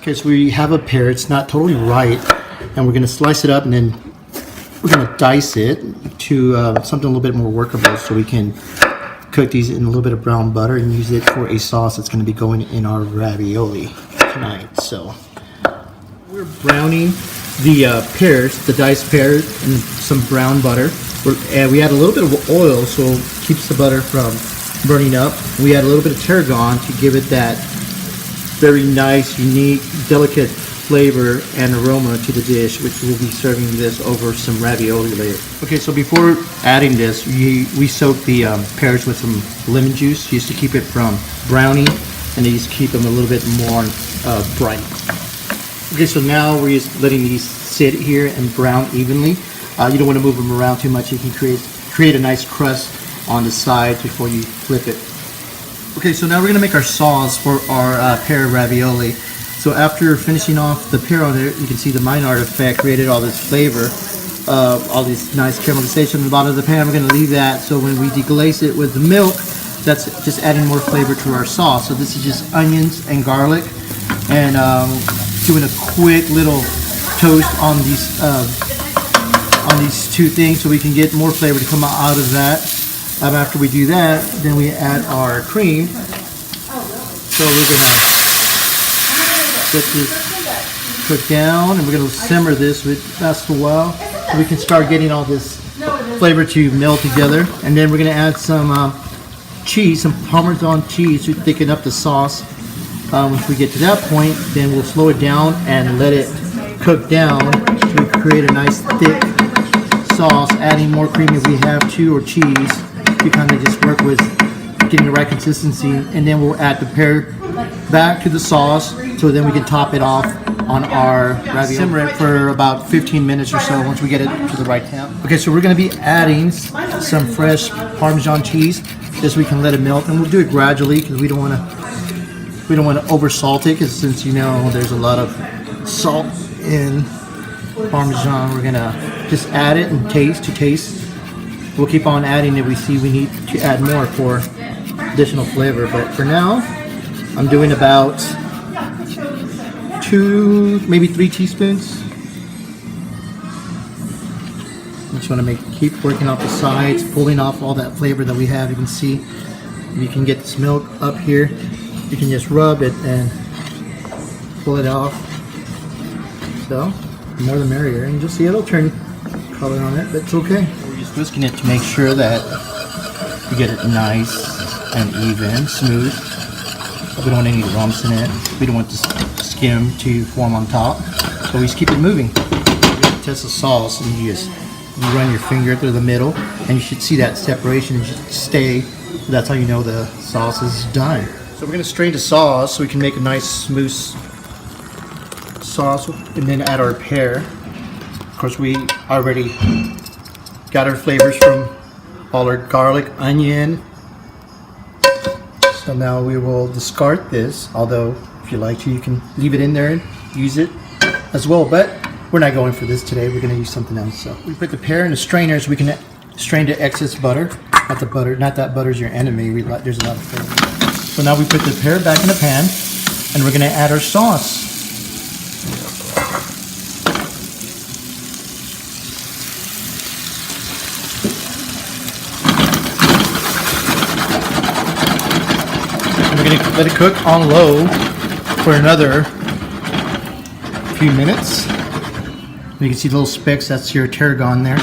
Okay, so we have a pear. It's not totally ripe, and we're going to slice it up, and then we're going to dice it to something a little bit more workable, so we can cook these in a little bit of brown butter and use it for a sauce that's going to be going in our ravioli tonight. So we're browning the pears, the diced pears, in some brown butter. And we add a little bit of oil, so it keeps the butter from burning up. We add a little bit of tarragon to give it that very nice, unique, delicate flavor and aroma to the dish, which we'll be serving this over some ravioli later. Okay, so before adding this, we soak the pears with some lemon juice just to keep it from browning, and they just keep them a little bit more bright. Okay, so now we're just letting these sit here and brown evenly. You don't want to move them around too much. You can create a nice crust on the sides before you flip it. Okay, so now we're going to make our sauce for our pear ravioli. So after finishing off the pear on there, you can see the Maillard effect created all this flavor, all this nice caramelization in the bottom of the pan. We're going to leave that, so when we deglaze it with the milk, that's just adding more flavor to our sauce. So this is just onions and garlic, and doing a quick little toast on these two things, so we can get more flavor to come out of that. After we do that, then we add our cream. So we're going to let this cook down, and we're going to simmer this with just a while, so we can start getting all this flavor to meld together. And then we're going to add some cheese, some Parmesan cheese, to thicken up the sauce. Once we get to that point, then we'll slow it down and let it cook down to create a nice thick sauce, adding more cream if we have to, or cheese, to kind of just work with getting the right consistency. And then we'll add the pear back to the sauce, so then we can top it off on our ravioli. Simmer it for about 15 minutes or so once we get it to the right temp. Okay, so we're going to be adding some fresh Parmesan cheese, just so we can let it melt, and we'll do it gradually because we don't want to over salt it, because since you know there's a lot of salt in Parmesan, we're gonna just add it and taste. We'll keep on adding if we see we need to add more for additional flavor, but for now I'm doing about 2, maybe 3 teaspoons. I just want to keep working off the sides, pulling off all that flavor that we have. You can see, you can get this milk up here, you can just rub it and pull it off. So the more the merrier, and you'll see it'll turn color on it, but it's okay. We're just whisking it to make sure that you get it nice and even, smooth. We don't want any lumps in it. We don't want the skim to form on top, so we just keep it moving. You test the sauce, and you run your finger through the middle, and you should see that separation and should stay. That's how you know the sauce is done. So we're going to strain the sauce so we can make a nice smooth sauce, and then add our pear. Of course, we already got our flavors from all our garlic, onion. So now we will discard this, although if you like to, you can leave it in there and use it as well, but we're not going for this today. We're going to use something else. So we put the pear in the strainer so we can strain the excess butter. Not that butter's your enemy. There's a lot of flavor. So now we put the pear back in the pan, and we're going to add our sauce. We're going to let it cook on low for another few minutes. You can see little specks, that's your tarragon there.